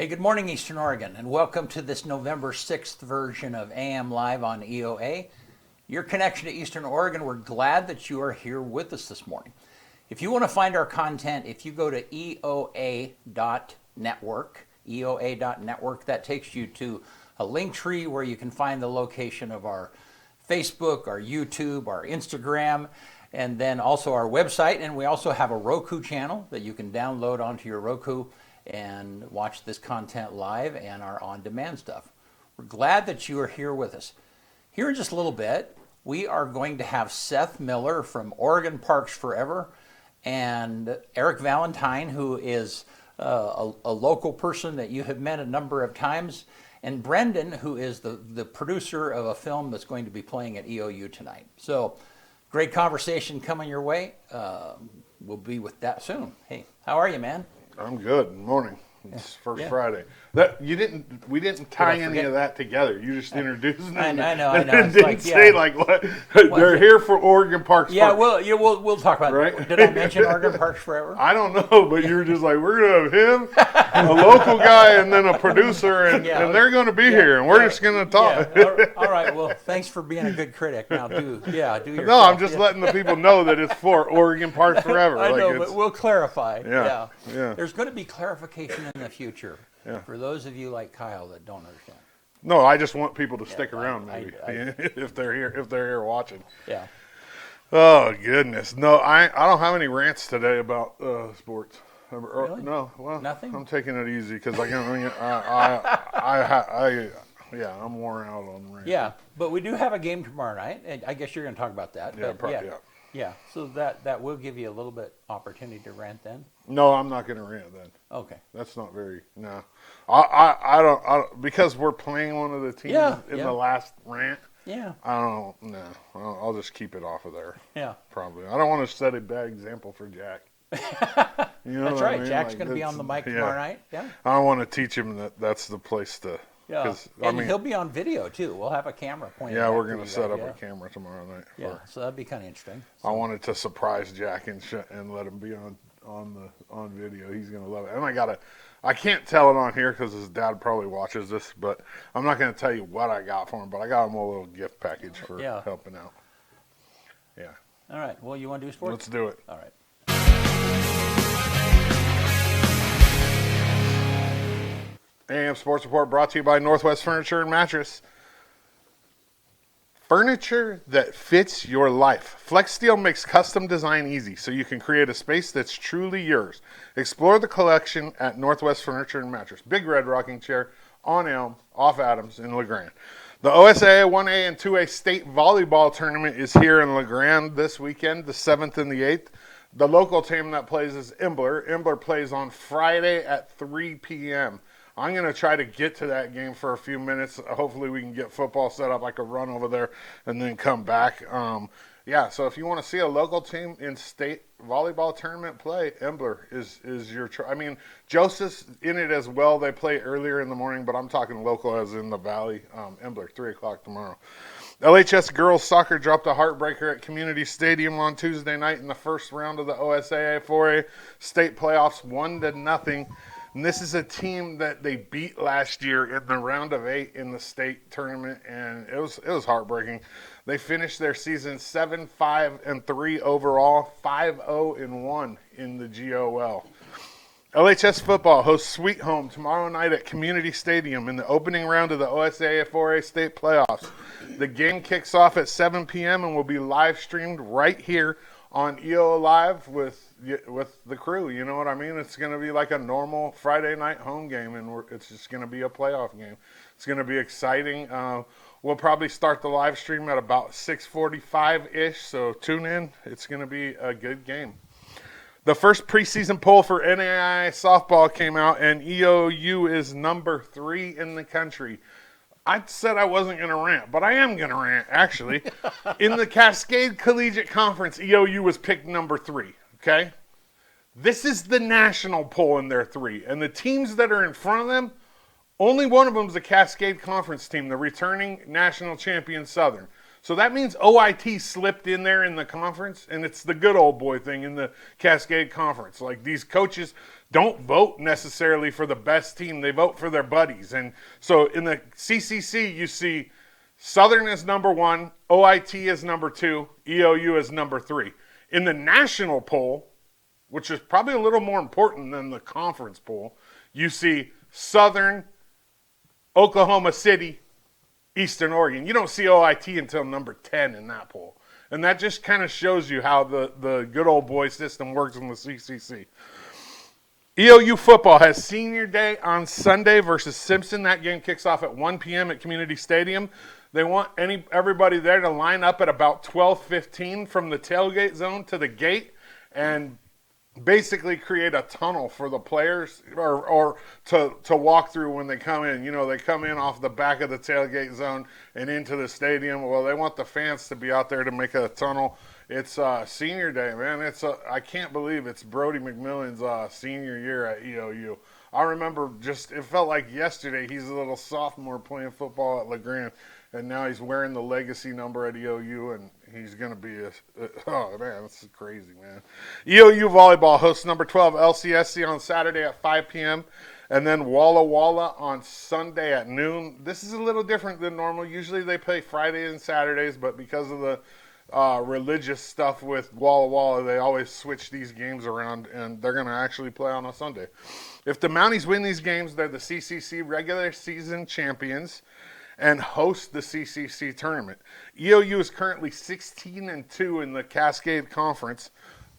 Hey, good morning, Eastern Oregon, and welcome to this November 6th version of AM Live on EOA. Your connection to Eastern Oregon, we're glad that you are here with us this morning. If you want to find our content, if you go to EOA.network, that takes you to a link tree where you can find the location of our Facebook, our YouTube, our Instagram, and then also our website. And we also have a Roku channel that you can download onto your Roku and watch this content live and our on-demand stuff. We're glad that you are here with us. Here in just a little bit, we are going to have Seth Miller from Oregon Parks Forever and Eric Valentine, who is a local person that you have met a number of times, and Brendan, who is the producer of a film that's going to be playing at EOU tonight. So, great conversation coming your way. We'll be with that soon. Hey, how are you, man? I'm good. Good morning. It's first Friday. We didn't tie any of that together. You just introduced them. I know. It didn't say like what they're here for Oregon Parks. Yeah, we'll talk about right? it. Did I mention Oregon Parks Forever? I don't know, but you were just like, we're gonna have him, a local guy, and then a producer, and they're gonna be here, and we're just gonna talk. Yeah. All right. Well, thanks for being a good critic. Now do your. No, I'm just letting the people know that it's for Oregon Parks Forever. I know, but we'll clarify. Yeah. There's going to be clarification in the future for those of you like Kyle that don't understand. No, I just want people to stick around, maybe if they're here watching. Yeah. Oh goodness, no, I don't have any rants today about sports. Really? No, well, nothing. I'm taking it easy because I'm worn out on rants. Yeah, but we do have a game tomorrow night, and I guess you're going to talk about that. Yeah, probably. Yeah, so that will give you a little bit opportunity to rant then. No, I'm not going to rant then. Okay. That's not very I don't because we're playing one of the teams in the last rant. Yeah. I'll just keep it off of there. Yeah. Probably. I don't want to set a bad example for Jack. You know that's right. I mean? Jack's going to be on the mic tomorrow night. Yeah. I want to teach him that's the place to. Yeah. He'll be on video too. We'll have a camera pointing. Yeah, we're going to set up a camera tomorrow night. Yeah. So that'd be kind of interesting. I wanted to surprise Jack and let him be on video. He's going to love it. And I can't tell it on here because his dad probably watches this, but I'm not going to tell you what I got for him. But I got him a little gift package for helping out. Yeah. All right. Well, you want to do sports? Let's do it. All right. AM Sports Report brought to you by Northwest Furniture and Mattress. Furniture that fits your life. Flex Steel makes custom design easy so you can create a space that's truly yours. Explore the collection at Northwest Furniture and Mattress. Big Red Rocking Chair on Elm, off Adams in LeGrand. The OSAA 1A and 2A state volleyball tournament is here in LeGrand this weekend, the 7th and the 8th. The local team that plays is Imbler. Imbler plays on Friday at 3 p.m. I'm going to try to get to that game for a few minutes. Hopefully we can get football set up. I could run over there and then come back. So if you want to see a local team in state volleyball tournament play, Imbler is your I mean, Joseph's in it as well. They play earlier in the morning, but I'm talking local as in the Valley. Imbler, 3 o'clock tomorrow. LHS girls soccer dropped a heartbreaker at Community Stadium on Tuesday night in the first round of the OSAA 4A state playoffs, 1-0. And this is a team that they beat last year in the round of 8 in the state tournament, and it was heartbreaking. They finished their season 7-5-3 overall, 5-0-1 in the GOL. LHS football hosts Sweet Home tomorrow night at Community Stadium in the opening round of the OSAA 4A state playoffs. The game kicks off at 7 p.m. and will be live streamed right here on EOA Live with the crew. You know what I mean? It's going to be like a normal Friday night home game, and it's just going to be a playoff game. It's going to be exciting. We'll probably start the live stream at about 6:45-ish, so tune in. It's going to be a good game. The first preseason poll for NAIA softball came out, and EOU is number 3 in the country. I said I wasn't going to rant, but I am going to rant, actually. In the Cascade Collegiate Conference, EOU was picked number 3, okay? This is the national poll, and they're 3. And the teams that are in front of them, only one of them is a Cascade Conference team, the returning national champion Southern. So that means OIT slipped in there in the conference, and it's the good old boy thing in the Cascade Conference. Like, these coaches don't vote necessarily for the best team. They vote for their buddies. And so in the CCC, you see Southern is number 1, OIT is number 2, EOU is number 3. In the national poll, which is probably a little more important than the conference poll, you see Southern, Oklahoma City, Eastern Oregon. You don't see OIT until number 10 in that poll. And that just kind of shows you how the good old boy system works in the CCC. EOU football has senior day on Sunday versus Simpson. That game kicks off at 1 p.m. at Community Stadium. They want everybody there to line up at about 12:15 from the tailgate zone to the gate and basically create a tunnel for the players or to walk through when they come in. You know, they come in off the back of the tailgate zone and into the stadium. Well, they want the fans to be out there to make a tunnel. It's senior day, man. I can't believe it's Brody McMillan's senior year at EOU. I remember it felt like yesterday he's a little sophomore playing football at LeGrand, and now he's wearing the legacy number at EOU, and he's going to be oh, man, this is crazy, man. EOU volleyball hosts number 12 LCSC on Saturday at 5 p.m., and then Walla Walla on Sunday at noon. This is a little different than normal. Usually they play Fridays and Saturdays, but because of the religious stuff with Walla Walla, they always switch these games around, and they're going to actually play on a Sunday. If the Mounties win these games, they're the CCC regular season champions and host the CCC tournament. EOU is currently 16-2 in the Cascade Conference.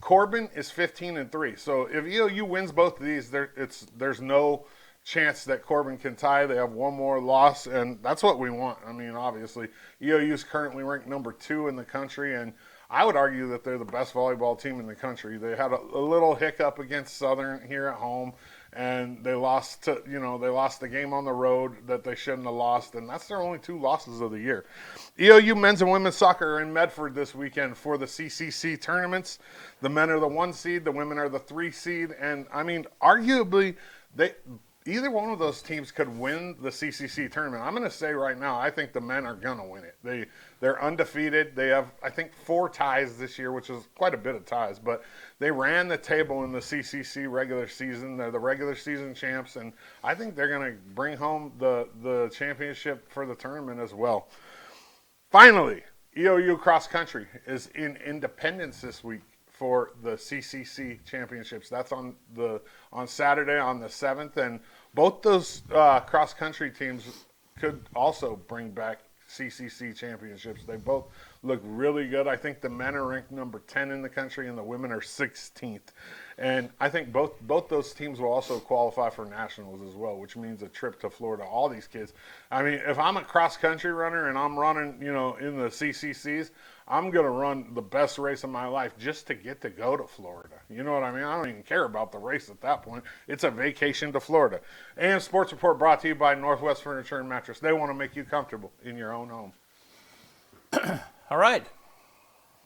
Corbin is 15-3. So if EOU wins both of these, there's no chance that Corbin can tie. They have one more loss, and that's what we want. I mean, obviously, EOU is currently ranked number 2 in the country, and I would argue that they're the best volleyball team in the country. They had a little hiccup against Southern here at home, and they lost the game on the road that they shouldn't have lost, and that's their only 2 losses of the year. EOU men's and women's soccer are in Medford this weekend for the CCC tournaments. The men are the 1 seed, the women are the 3 seed, and I mean, arguably, either one of those teams could win the CCC tournament. I'm going to say right now, I think the men are going to win it. They're undefeated. They have, I think, 4 ties this year, which is quite a bit of ties. But they ran the table in the CCC regular season. They're the regular season champs, and I think they're going to bring home the championship for the tournament as well. Finally, EOU cross country is in Independence this week for the CCC championships. That's on Saturday on the 7th, and both those cross-country teams could also bring back CCC championships. They both look really good. I think the men are ranked number 10 in the country, and the women are 16th. And I think both those teams will also qualify for nationals as well, which means a trip to Florida. All these kids. I mean, if I'm a cross-country runner and I'm running, in the CCCs, I'm going to run the best race of my life just to get to go to Florida. You know what I mean? I don't even care about the race at that point. It's a vacation to Florida. AM Sports Report brought to you by Northwest Furniture and Mattress. They want to make you comfortable in your own home. All right.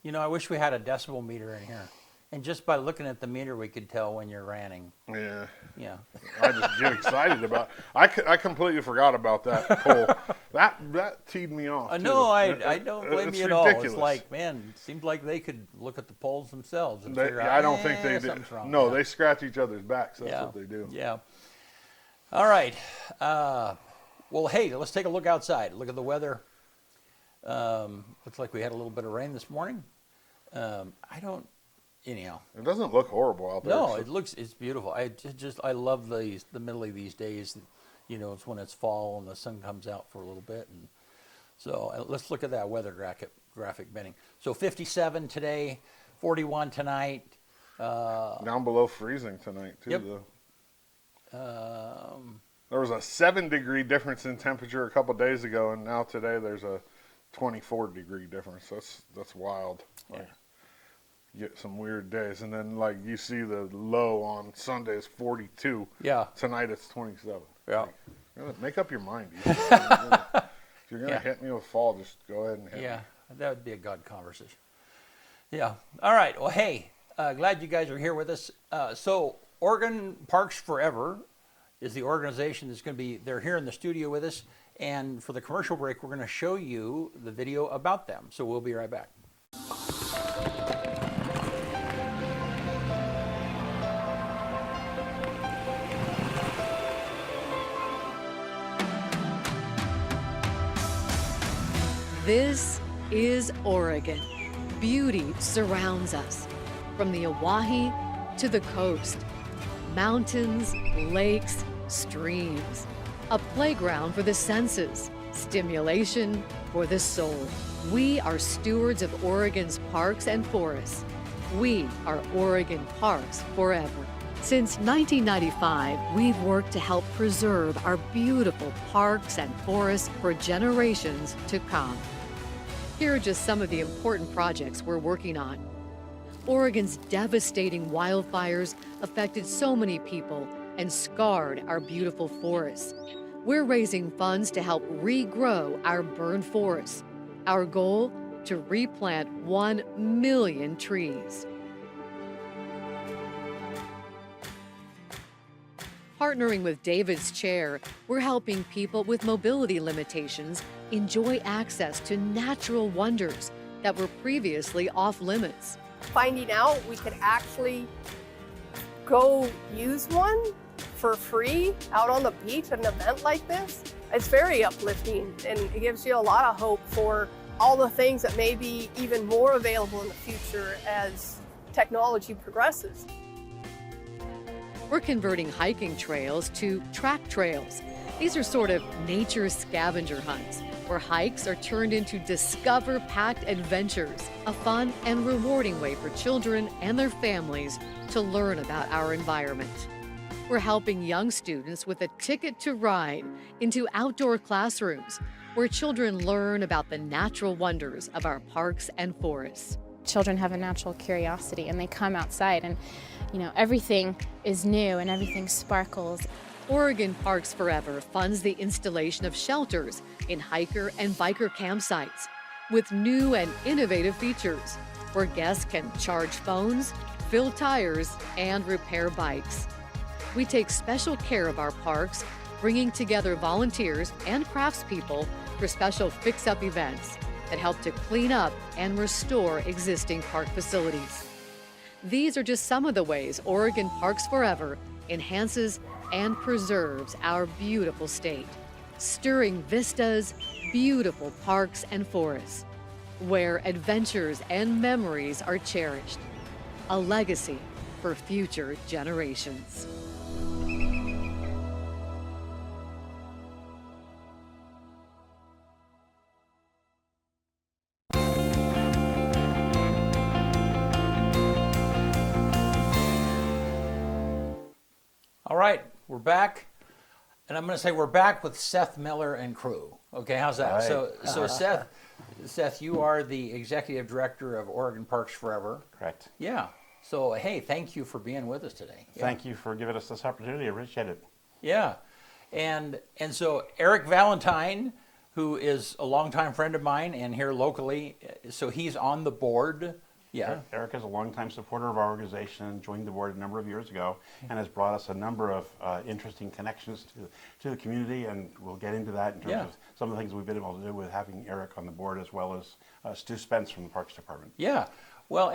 I wish we had a decibel meter in here. And just by looking at the meter, we could tell when you're ranting. Yeah. Yeah. I just get excited about it. I completely forgot about that poll. That teed me off. No, I don't blame you at all. Ridiculous. It's like, man, it seems like they could look at the polls themselves and I figure out, don't think they do. No, they scratch each other's backs. That's what they do. Yeah. All right. Well, hey, let's take a look outside. Look at the weather. Looks like we had a little bit of rain this morning. It doesn't look horrible out there. No, it's beautiful. I love the middle of these days. It's when it's fall and the sun comes out for a little bit. And so let's look at that weather graphic, Benny. So 57 today, 41 tonight. Down below freezing tonight too, yep. though. There was a 7-degree difference in temperature a couple days ago, and now today there's a 24-degree difference. That's wild. Yeah. Get some weird days, and then you see the low on Sunday is 42. Yeah. Tonight it's 27. Yeah. Make up your mind. If you're gonna hit me with fall, just go ahead and hit me. Yeah, that would be a God conversation. Yeah. All right. Well, hey, glad you guys are here with us. So Oregon Parks Forever is the organization that's going to be, they're here in the studio with us. And for the commercial break, we're going to show you the video about them. So we'll be right back. This is Oregon. Beauty surrounds us. From the Oahe to the coast, mountains, lakes, streams. A playground for the senses, stimulation for the soul. We are stewards of Oregon's parks and forests. We are Oregon Parks Forever. Since 1995, we've worked to help preserve our beautiful parks and forests for generations to come. Here are just some of the important projects we're working on. Oregon's devastating wildfires affected so many people and scarred our beautiful forests. We're raising funds to help regrow our burned forests. Our goal, to replant 1 million trees. Partnering with David's Chair, we're helping people with mobility limitations enjoy access to natural wonders that were previously off limits. Finding out we could actually go use one for free out on the beach at an event like this, it's very uplifting, and it gives you a lot of hope for all the things that may be even more available in the future as technology progresses. We're converting hiking trails to track trails. These are sort of nature's scavenger hunts, where hikes are turned into discover-packed adventures, a fun and rewarding way for children and their families to learn about our environment. We're helping young students with a ticket to ride into outdoor classrooms, where children learn about the natural wonders of our parks and forests. Children have a natural curiosity and they come outside and, everything is new and everything sparkles. Oregon Parks Forever funds the installation of shelters in hiker and biker campsites with new and innovative features where guests can charge phones, fill tires, and repair bikes. We take special care of our parks, bringing together volunteers and craftspeople for special fix-up events that help to clean up and restore existing park facilities. These are just some of the ways Oregon Parks Forever enhances and preserves our beautiful state, stirring vistas, beautiful parks and forests, where adventures and memories are cherished, a legacy for future generations. All right, we're back. And I'm going to say we're back with Seth Miller and crew. Okay, how's that? Right. So Seth, you are the executive director of Oregon Parks Forever. Correct. Yeah. So, hey, thank you for being with us today. Yeah. Thank you for giving us this opportunity. I appreciate it. Yeah. And so Eric Valentine, who is a longtime friend of mine and here locally, so he's on the board. Yeah. Eric is a longtime supporter of our organization, joined the board a number of years ago, and has brought us a number of interesting connections to the community, and we'll get into that in terms of some of the things we've been able to do with having Eric on the board, as well as Stu Spence from the Parks Department. Yeah. Well,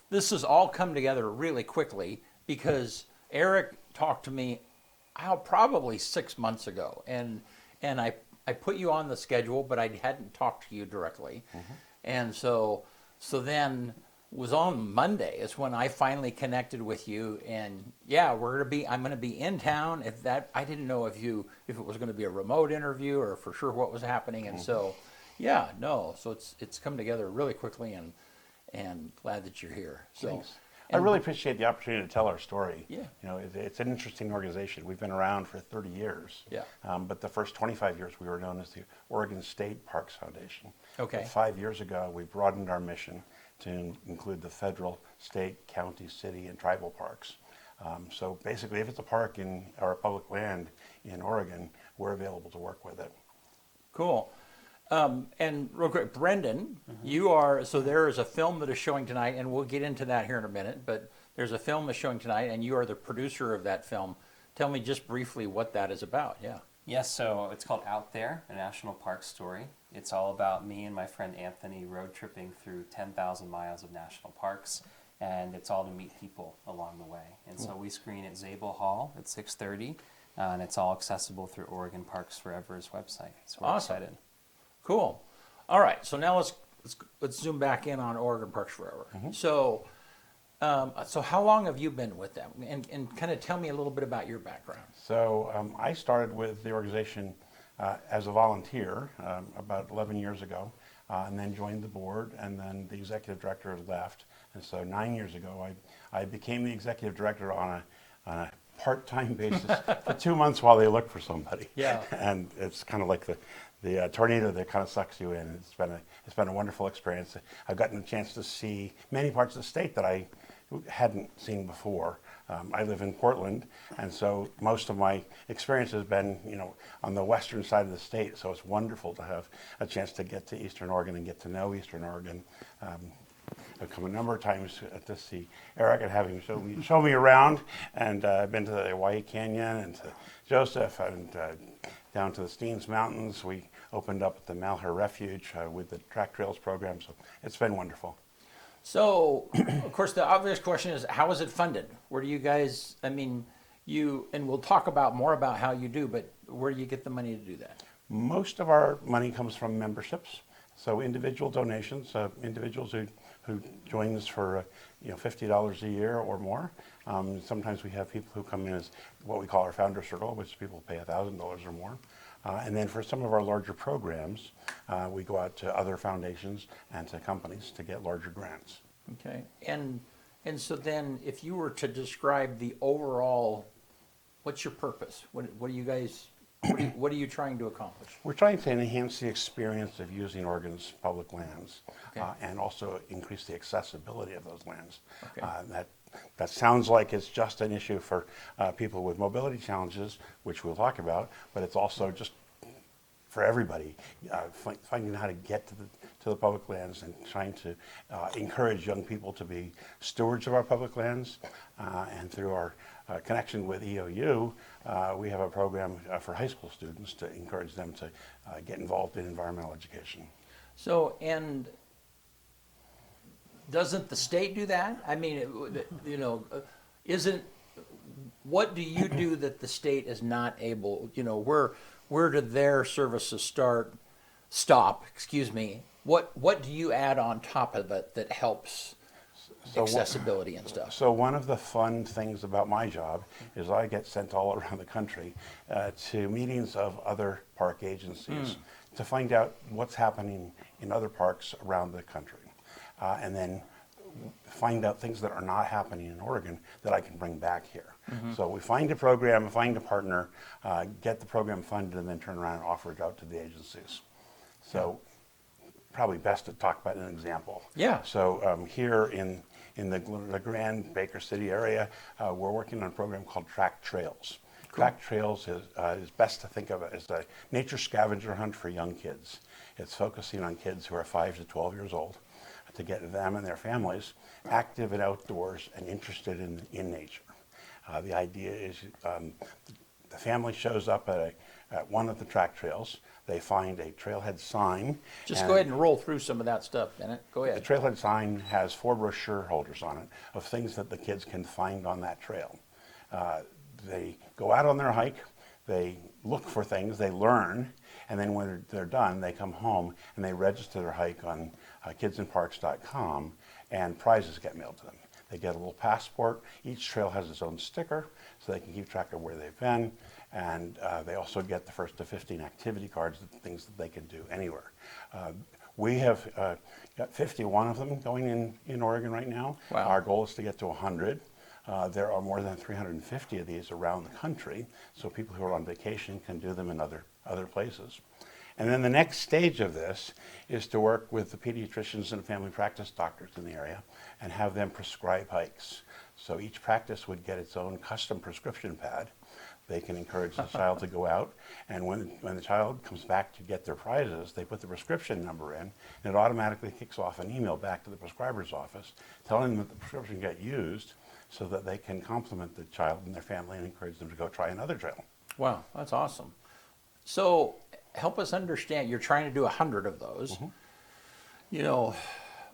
this has all come together really quickly because Eric talked to me probably 6 months ago, and I put you on the schedule, but I hadn't talked to you directly. Mm-hmm. And so then was on Monday is when I finally connected with you, and I'm going to be in town. I didn't know if it was going to be a remote interview or for sure what was happening. And so it's come together really quickly, and glad that you're here. So thanks. I really appreciate the opportunity to tell our story. Yeah. It's an interesting organization. We've been around for 30 years. Yeah. But the first 25 years we were known as the Oregon State Parks Foundation. Okay. But 5 years ago, we broadened our mission to include the federal, state, county, city, and tribal parks. So basically, if it's a park or a public land in Oregon, we're available to work with it. Cool. And real quick, Brendan, you are, so there is a film that is showing tonight, and we'll get into that here in a minute, but there's a film is showing tonight, and you are the producer of that film. Tell me just briefly what that is about. Yeah. Yes, so it's called Out There, a national park story. It's all about me and my friend Anthony road tripping through 10,000 miles of national parks, and it's all to meet people along the way. And so we screen at Zabel Hall at 6:30, and it's all accessible through Oregon Parks Forever's website. So we're Awesome. excited. Cool. All right. So now let's zoom back in on Oregon Parks Forever. So how long have you been with them? And kind of tell me a little bit about your background. So I started with the organization as a volunteer about 11 years ago, and then joined the board, and then the executive director left. And so 9 years ago, I became the executive director on a part-time basis for 2 months while they looked for somebody. Yeah. And it's kind of like the tornado that kind of sucks you in. It's been a wonderful experience. I've gotten a chance to see many parts of the state that I hadn't seen before. I live in Portland, and so most of my experience has been, on the western side of the state. So it's wonderful to have a chance to get to Eastern Oregon and get to know Eastern Oregon. I've come a number of times to see Eric and have him show me around, and I've been to the Hawaii Canyon and to Joseph and down to the Steens Mountains. We opened up the Malheur Refuge with the track trails program, so it's been wonderful. So, of course, the obvious question is, how is it funded? Where do you guys, and we'll talk more about how you do, but where do you get the money to do that? Most of our money comes from memberships, so individual donations, individuals who join us for $50 a year or more. Sometimes we have people who come in as what we call our founder circle, which people pay $1,000 or more. And then for some of our larger programs, we go out to other foundations and to companies to get larger grants. Okay. And so then, if you were to describe the overall, what's your purpose? What are you guys? What are you trying to accomplish? We're trying to enhance the experience of using Oregon's public lands, Okay. and also increase the accessibility of those lands. Okay. That sounds like it's just an issue for people with mobility challenges, which we'll talk about, but it's also just for everybody, finding how to get to the public lands and trying to encourage young people to be stewards of our public lands. And through our connection with EOU, we have a program for high school students to encourage them to get involved in environmental education. So, and doesn't the state do that? I mean, what do you do that the state is not able, where do their services stop, what do you add on top of it that helps accessibility and stuff? So one of the fun things about my job is I get sent all around the country to meetings of other park agencies to find out what's happening in other parks around the country. And then find out things that are not happening in Oregon that I can bring back here. So we find a program, find a partner, get the program funded, and then turn around and offer it out to the agencies. So probably best to talk about an example. Yeah. So here in the Grand Baker City area, we're working on a program called Track Trails. Cool. Track Trails is best to think of it as a nature scavenger hunt for young kids. It's focusing on kids who are 5 to 12 years old, to get them and their families active and outdoors and interested in nature. The idea is the family shows up at one of the track trails. They find a trailhead sign. Just go ahead and roll through some of that stuff, Bennett. Go ahead. The trailhead sign has 4 brochure holders on it of things that the kids can find on that trail. They go out on their hike, they look for things, they learn, and then when they're done, they come home and they register their hike on kidsinparks.com, and prizes get mailed to them. They get a little passport. Each trail has its own sticker, so they can keep track of where they've been, and they also get the first to 15 activity cards, things that they can do anywhere. We have got 51 of them going in Oregon right now. Wow. Our goal is to get to 100. There are more than 350 of these around the country, so people who are on vacation can do them in other places. And then the next stage of this is to work with the pediatricians and family practice doctors in the area and have them prescribe hikes. So each practice would get its own custom prescription pad. They can encourage the child to go out, and when the child comes back to get their prizes, they put the prescription number in, and it automatically kicks off an email back to the prescriber's office telling them that the prescription got used, so that they can complement the child and their family and encourage them to go try another trail. Wow, that's awesome. So help us understand, you're trying to do 100 of those. You know,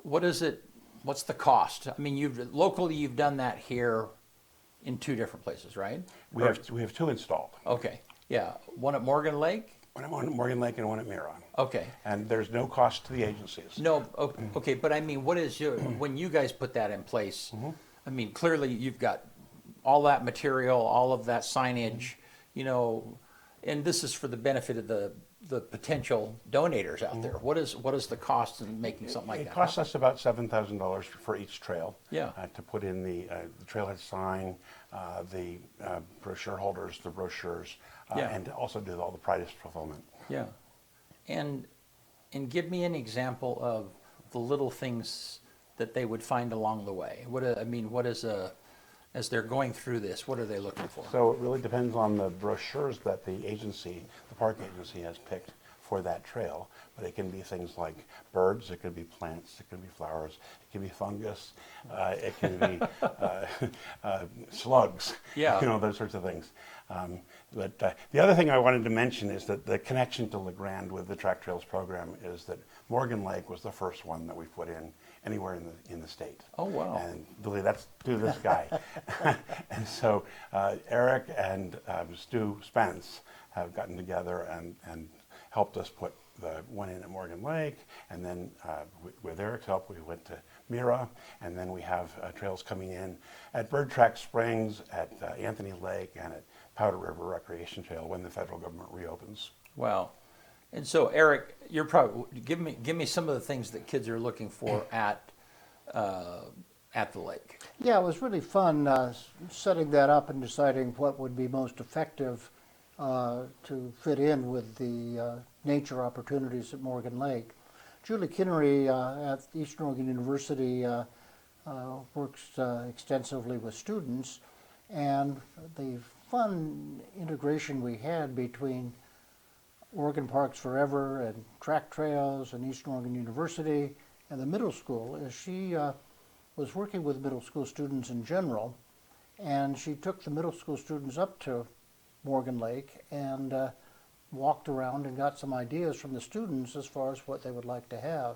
what is it, what's the cost? I mean, locally you've done that here in 2 different places, right? We have 2 installed. Okay, yeah, one at Morgan Lake? One at Morgan Lake and one at Mira. Okay. And there's no cost to the agencies. No, okay, but I mean, what is when you guys put that in place, I mean, clearly you've got all that material, all of that signage, you know, and this is for the benefit of the potential donators out there. What is the cost in making something like that? It costs us about $7,000 for each trail. Yeah. To put in the trailhead sign, the brochure holders, the brochures, Yeah. and to also do all the prize fulfillment. Yeah, and give me an example of the little things that they would find along the way. As they're going through this, what are they looking for? So it really depends on the brochures that the park agency has picked for that trail. But it can be things like birds, it can be plants, it can be flowers, it can be fungus, it can be slugs, Yeah. you know, those sorts of things. But the other thing I wanted to mention is that the connection to LeGrand with the Track Trails program is that Morgan Lake was the first one that we put in anywhere in the state. Oh, wow. And really, that's to this guy. And so Eric and Stu Spence have gotten together and helped us put the one in at Morgan Lake, and then with Eric's help, we went to Mira, and then we have trails coming in at Bird Track Springs, at Anthony Lake, and at Powder River Recreation Trail when the federal government reopens. Wow. And so, Eric, you're probably give me some of the things that kids are looking for at the lake. Yeah, it was really fun setting that up and deciding what would be most effective to fit in with the nature opportunities at Morgan Lake. Julie Kinnery at Eastern Oregon University works extensively with students, and the fun integration we had between Oregon Parks Forever and Track Trails and Eastern Oregon University and the middle school is she was working with middle school students in general, and she took the middle school students up to Morgan Lake and walked around and got some ideas from the students as far as what they would like to have.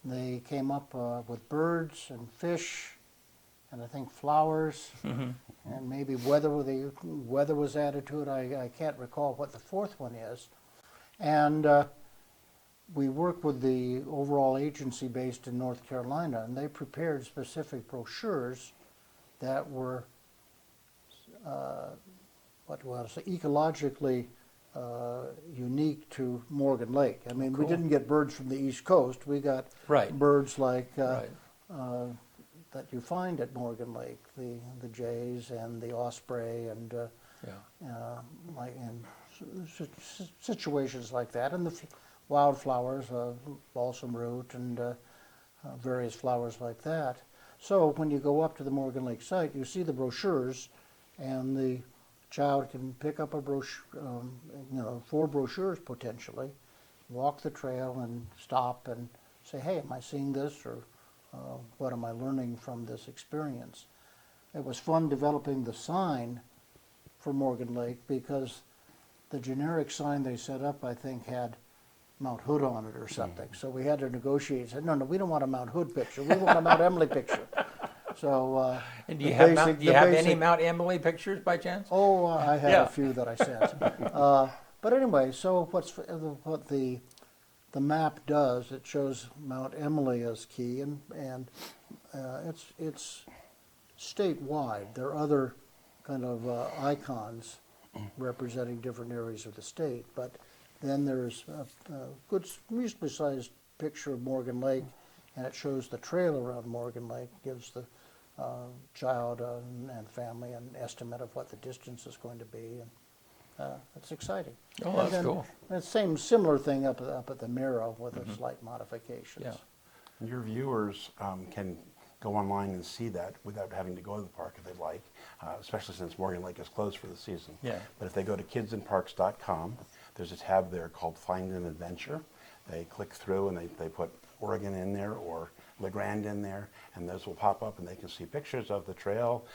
They came up with birds and fish and I think flowers and maybe weather was added to it. I can't recall what the 4th one is. And we worked with the overall agency based in North Carolina, and they prepared specific brochures that were ecologically unique to Morgan Lake. I mean, Cool. We didn't get birds from the East Coast. We got Right. birds like Right. that you find at Morgan Lake, the jays and the osprey and situations like that, and the wildflowers, balsam root and various flowers like that. So when you go up to the Morgan Lake site, you see the brochures, and the child can pick up a brochure, 4 brochures potentially, walk the trail and stop and say, hey, am I seeing this, or what am I learning from this experience? It was fun developing the sign for Morgan Lake because the generic sign they set up, I think, had Mount Hood on it or something. So we had to negotiate. Said, no, we don't want a Mount Hood picture. We want a Mount Emily picture. So, And do you have any Mount Emily pictures by chance? Oh, I have Yeah. a few that I sent. But anyway, so what the map does, it shows Mount Emily as key, and it's statewide. There are other kind of icons representing different areas of the state, but then there's a good, reasonably sized picture of Morgan Lake, and it shows the trail around Morgan Lake, gives the child and family an estimate of what the distance is going to be, and it's exciting. Oh, And that's then cool. the similar thing up at the Mira with a slight modifications. Yeah. Your viewers can go online and see that without having to go to the park if they'd like, especially since Morgan Lake is closed for the season. Yeah. But if they go to kidsinparks.com, there's a tab there called Find an Adventure. They click through and they put Oregon in there or LeGrand in there, and those will pop up, and they can see pictures of the trail.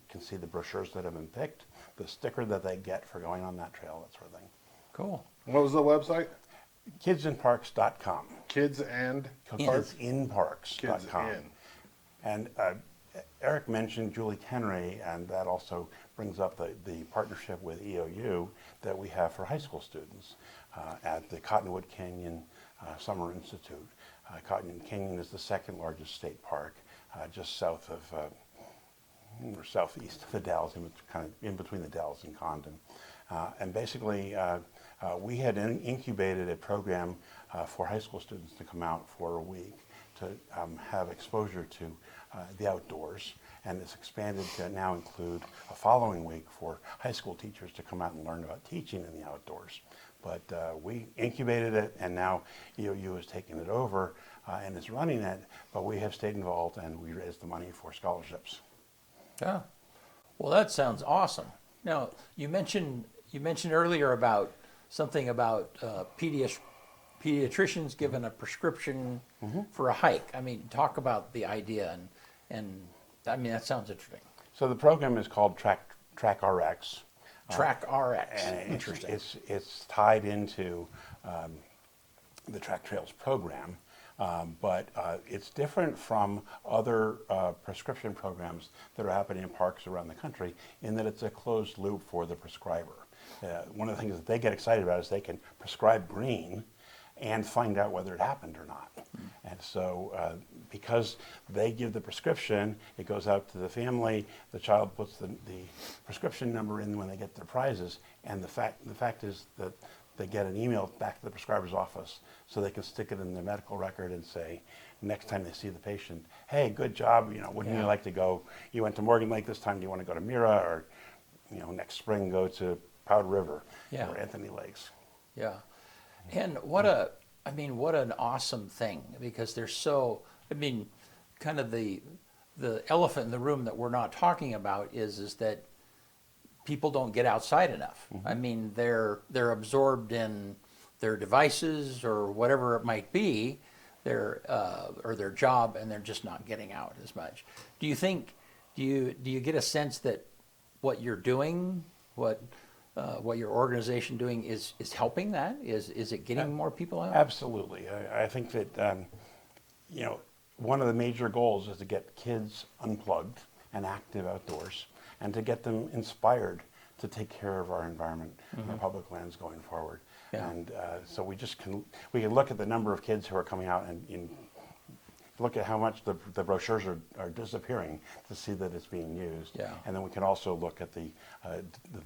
Can see the brochures that have been picked, the sticker that they get for going on that trail, that sort of thing. Cool. What was the website? Kidsinparks.com. Kids and Kidsinparks.com. Kids in. And Eric mentioned Julie Henry, and that also brings up the partnership with EOU that we have for high school students at the Cottonwood Canyon Summer Institute. Cottonwood Canyon is the second largest state park, just south of, or southeast of the Dalles, kind of in between the Dalles and Condon. And basically, we had incubated a program for high school students to come out for a week to have exposure to the outdoors, and it's expanded to now include a following week for high school teachers to come out and learn about teaching in the outdoors. But we incubated it, and now EOU has taken it over and is running it, but we have stayed involved, and we raised the money for scholarships. Yeah. Well, that sounds awesome. Now, you mentioned earlier about something about pediatricians given a prescription for a hike. I mean, talk about the idea, and I mean, that sounds interesting. So the program is called Track RX. Track RX. And Interesting. It's tied into the Track Trails program, but it's different from other prescription programs that are happening in parks around the country in that it's a closed loop for the prescriber. One of the things that they get excited about is they can prescribe green and find out whether it happened or not. And so because they give the prescription, it goes out to the family, the child puts the prescription number in when they get their prizes, and the fact is that they get an email back to the prescriber's office so they can stick it in their medical record and say, next time they see the patient, hey, good job, wouldn't you like to go, you went to Morgan Lake this time, do you want to go to Mira, or next spring go to Powder River or Anthony Lakes. Yeah. And what an awesome thing, because there's kind of the elephant in the room that we're not talking about is that people don't get outside enough. I mean, they're absorbed in their devices or whatever it might be, or their job, and they're just not getting out as much. Do you get a sense that what you're doing, what your organization doing is helping that? Is it getting more people out? Absolutely. I think that one of the major goals is to get kids unplugged and active outdoors, and to get them inspired to take care of our environment and our public lands going forward. Yeah. And so we can look at the number of kids who are coming out and look at how much the brochures are disappearing to see that it's being used. Yeah. And then we can also look at the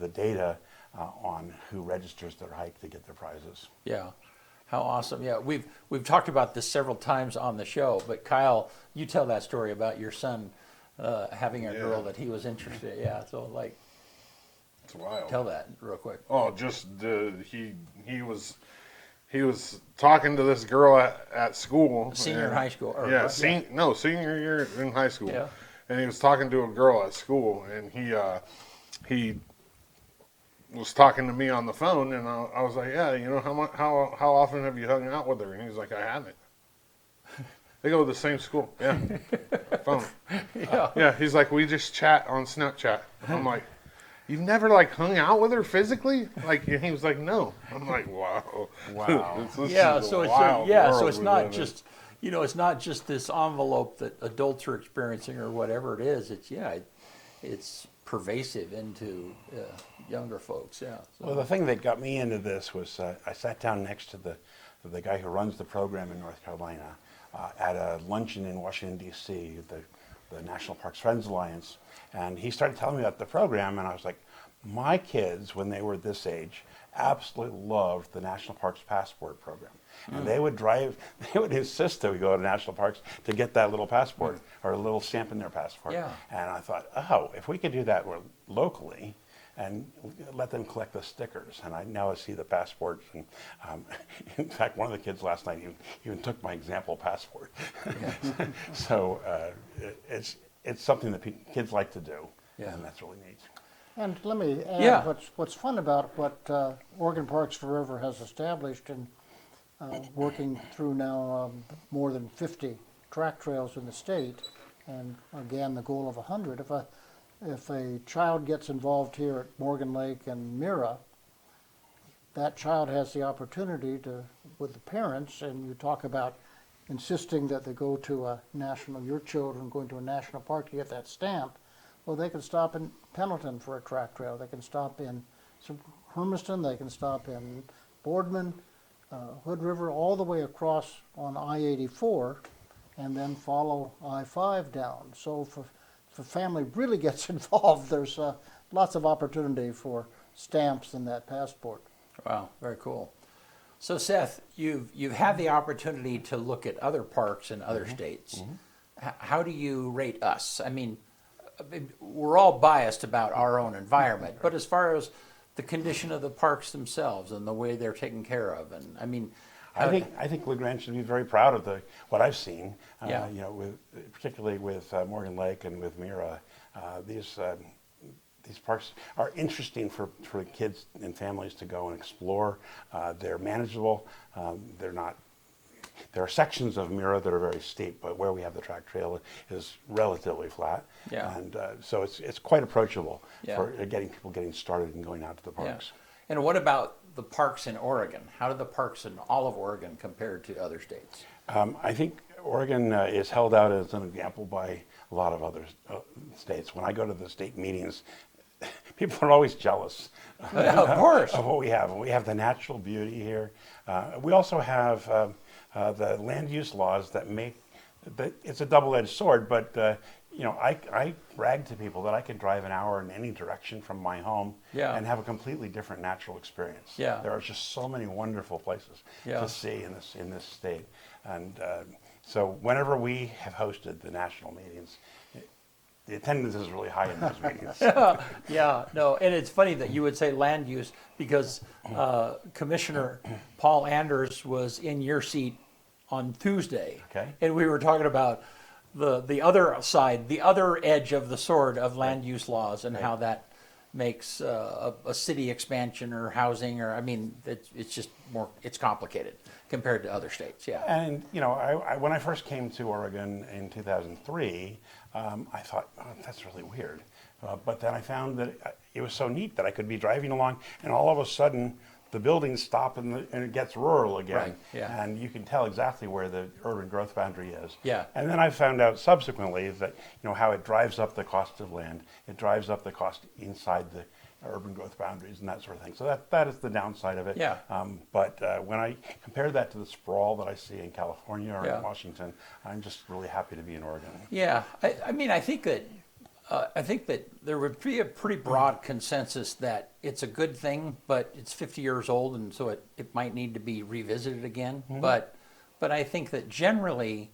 data on who registers their hike to get their prizes. Yeah. How awesome. Yeah, we've talked about this several times on the show, but Kyle, you tell that story about your son having a girl that he was interested in. Yeah, so it's wild. Tell that real quick. Oh, just he was talking to this girl at school. Senior in high school. Senior year in high school. Yeah. And he was talking to a girl at school, and he was talking to me on the phone, and I was like, yeah, how often have you hung out with her? And he's like, I haven't. They go to the same school. Yeah. Phone. Yeah. He's like, we just chat on Snapchat. I'm like, you've never hung out with her physically? And he was like, no. I'm like, wow. So it's not just it's not just this envelope that adults are experiencing or whatever it is. It's pervasive into younger folks. Yeah. So. Well, the thing that got me into this was I sat down next to the guy who runs the program in North Carolina at a luncheon in Washington, D.C., the National Parks Friends Alliance, and he started telling me about the program, and I was like, my kids, when they were this age, absolutely loved the National Parks Passport program. And they would insist that we go to national parks to get that little passport or a little stamp in their passport. Yeah. And I thought, oh, if we could do that locally and let them collect the stickers. And I now see the passports. And in fact, one of the kids last night even took my example passport. So it's something that kids like to do. Yeah. And that's really neat. And let me add what's fun about what Oregon Parks Forever has established and working through now more than 50 track trails in the state, and again, the goal of 100. If a child gets involved here at Morgan Lake and Mira, that child has the opportunity to, with the parents, and you talk about insisting that they go to a national, your children going to a national park to get that stamp. Well, they can stop in Pendleton for a track trail. They can stop in Hermiston. They can stop in Boardman, Hood River, all the way across on I-84, and then follow I-5 down. So if a family really gets involved, there's lots of opportunity for stamps in that passport. Wow, very cool. So Seth, you've had the opportunity to look at other parks in other states. How do you rate us? I mean, we're all biased about our own environment, but as far as the condition of the parks themselves and the way they're taken care of, and I mean, I think LeGrand should be very proud of what I've seen. Yeah. You know, particularly with Morgan Lake and with Mira, these parks are interesting for kids and families to go and explore. They're manageable. They're not. There are sections of Mira that are very steep, but where we have the track trail is relatively flat. Yeah. And so it's quite approachable Yeah. for people getting started and going out to the parks. Yeah. And what about the parks in Oregon? How do the parks in all of Oregon compare to other states? I think Oregon is held out as an example by a lot of other states. When I go to the state meetings, people are always jealous Of course. of what we have. We have the natural beauty here. We also have the land use laws that make that it's a double-edged sword. But you know, I brag to people that I can drive an hour in any direction from my home and have a completely different natural experience. Yeah. There are just so many wonderful places to see in this state, and so whenever we have hosted the national meetings, the attendance is really high in those meetings. Yeah, no, and it's funny that you would say land use because Commissioner Paul Anders was in your seat on Tuesday. Okay. And we were talking about the other side, the other edge of the sword of land use laws and how that makes a city expansion or housing or, I mean, it's just more, it's complicated compared to other states, yeah. And, you know, when I first came to Oregon in 2003, I thought, oh, that's really weird. But then I found that it was so neat that I could be driving along and all of a sudden the buildings stop and it gets rural again. Right, yeah. And you can tell exactly where the urban growth boundary is. Yeah. And then I found out subsequently that, you know, how it drives up the cost of land. It drives up the cost inside the urban growth boundaries and that sort of thing. So that is the downside of it. Yeah. But when I compare that to the sprawl that I see in California or Yeah. in Washington, I'm just really happy to be in Oregon. Yeah, I mean, I think that there would be a pretty broad consensus that it's a good thing, but it's 50 years old, and so it might need to be revisited again. Mm-hmm. But I think that generally,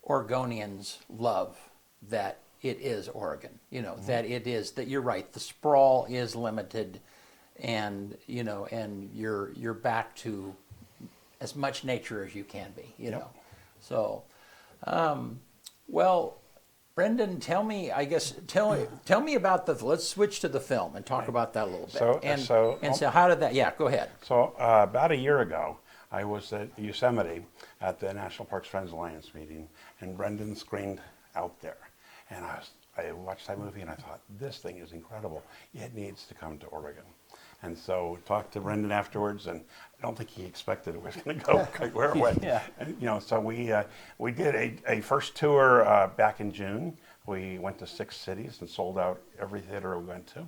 Oregonians love that it is Oregon. You know, that it is that you're right. The sprawl is limited, and you know, and you're back to as much nature as you can be. You know, so well. Brendan, tell me me about let's switch to the film and talk about that a little bit. So how did that, yeah, go ahead. So about a year ago, I was at Yosemite at the National Parks Friends Alliance meeting, and Brendan screened Out There. And I watched that movie and I thought, this thing is incredible. It needs to come to Oregon. And so talked to Brendan afterwards, and I don't think he expected it was going to go where it went. Yeah. And, you know, so we did a first tour back in June. We went to 6 cities and sold out every theater we went to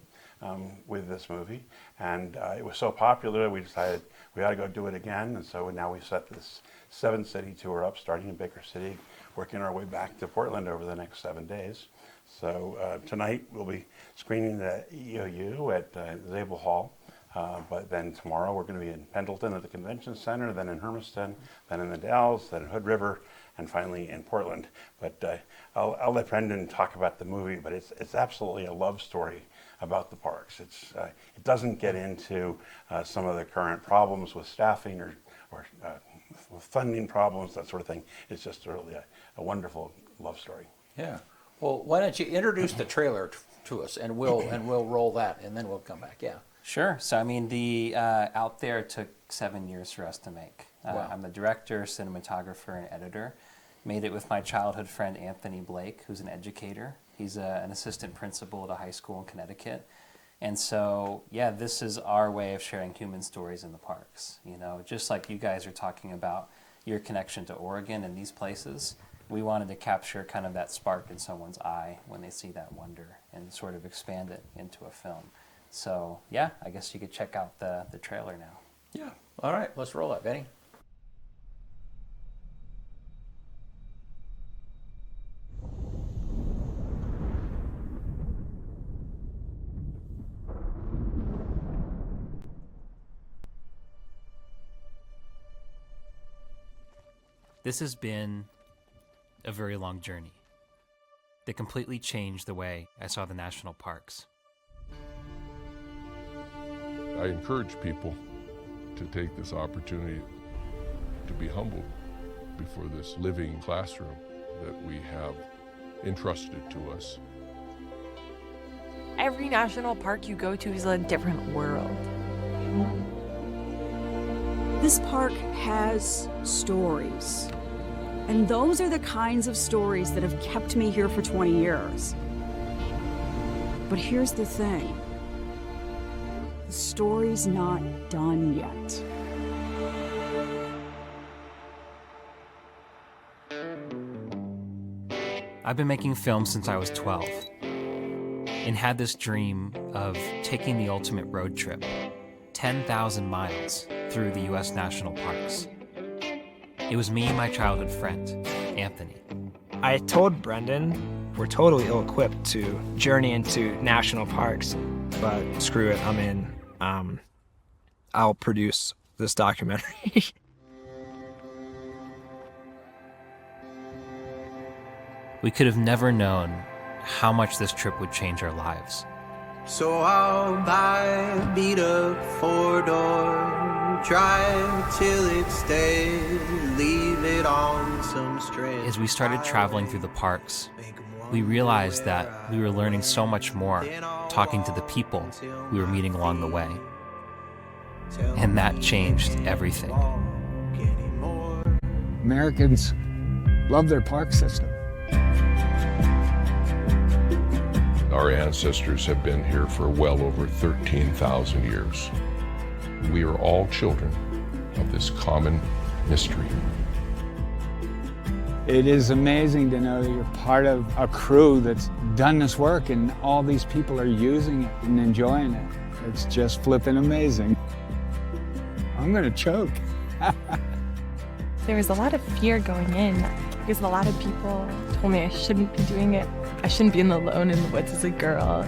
with this movie. And it was so popular, we decided we ought to go do it again. And so now we set this 7-city tour up, starting in Baker City, working our way back to Portland over the next 7 days. So tonight we'll be screening at EOU at Zabel Hall. But then tomorrow we're going to be in Pendleton at the Convention Center, then in Hermiston, then in the Dalles, then in Hood River, and finally in Portland. But I'll let Brendan talk about the movie, but it's absolutely a love story about the parks. It doesn't get into some of the current problems with staffing or with funding problems, that sort of thing. It's just really a wonderful love story. Yeah. Well, why don't you introduce the trailer to us, and we'll roll that, and then we'll come back. Yeah. Sure. So, I mean, the Out There took 7 years for us to make. Wow. I'm the director, cinematographer, and editor. Made it with my childhood friend Anthony Blake, who's an educator. He's an assistant principal at a high school in Connecticut. And so, yeah, this is our way of sharing human stories in the parks. You know, just like you guys are talking about your connection to Oregon and these places, we wanted to capture kind of that spark in someone's eye when they see that wonder and sort of expand it into a film. So, yeah, I guess you could check out the trailer now. Yeah. All right, let's roll it, Benny. This has been a very long journey that completely changed the way I saw the national parks. I encourage people to take this opportunity to be humbled before this living classroom that we have entrusted to us. Every national park you go to is a different world. This park has stories. And those are the kinds of stories that have kept me here for 20 years. But here's the thing. The story's not done yet. I've been making films since I was 12 and had this dream of taking the ultimate road trip, 10,000 miles through the U.S. national parks. It was me and my childhood friend, Anthony. I told Brendan we're totally ill-equipped to journey into national parks, but screw it, I'm in. I'll produce this documentary. We could have never known how much this trip would change our lives. So I'll buy a beat-up four-door, drive till it's dead, leave it on some stretch. As we started traveling through the parks, we realized that we were learning so much more talking to the people we were meeting along the way. And that changed everything. Americans love their park system. Our ancestors have been here for well over 13,000 years. We are all children of this common mystery. It is amazing to know that you're part of a crew that's done this work and all these people are using it and enjoying it. It's just flipping amazing. I'm gonna choke. There was a lot of fear going in because a lot of people told me I shouldn't be doing it. I shouldn't be alone in the woods as a girl.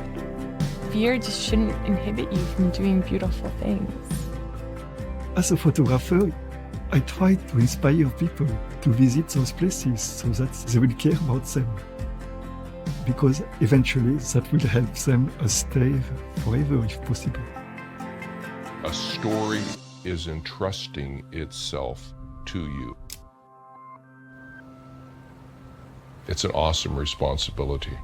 Fear just shouldn't inhibit you from doing beautiful things. As a photographer, I try to inspire people to visit those places so that they will care about them. Because eventually that will help them stay forever if possible. A story is entrusting itself to you. It's an awesome responsibility.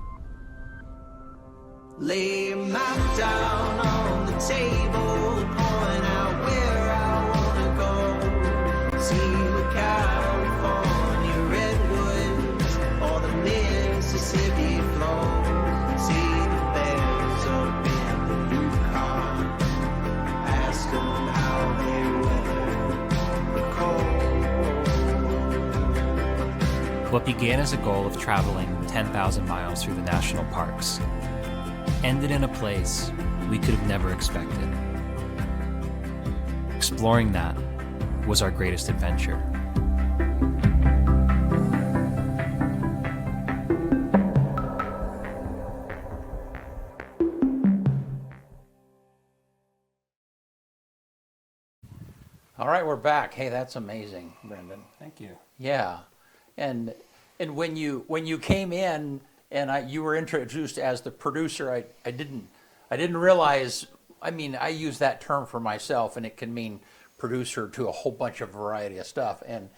Lay a map down on the table, point out where I wanna go. See the California redwoods or the Mississippi flows. See the bears up in the Yukon. Ask them how they weather the cold. What began as a goal of traveling 10,000 miles through the national parks ended in a place we could have never expected. Exploring that was our greatest adventure. All right, we're back. Hey, that's amazing, Brendan. Thank you. Yeah, and when you came in and you were introduced as the producer, I didn't realize. I mean, I use that term for myself, and it can mean producer to a whole bunch of variety of stuff. And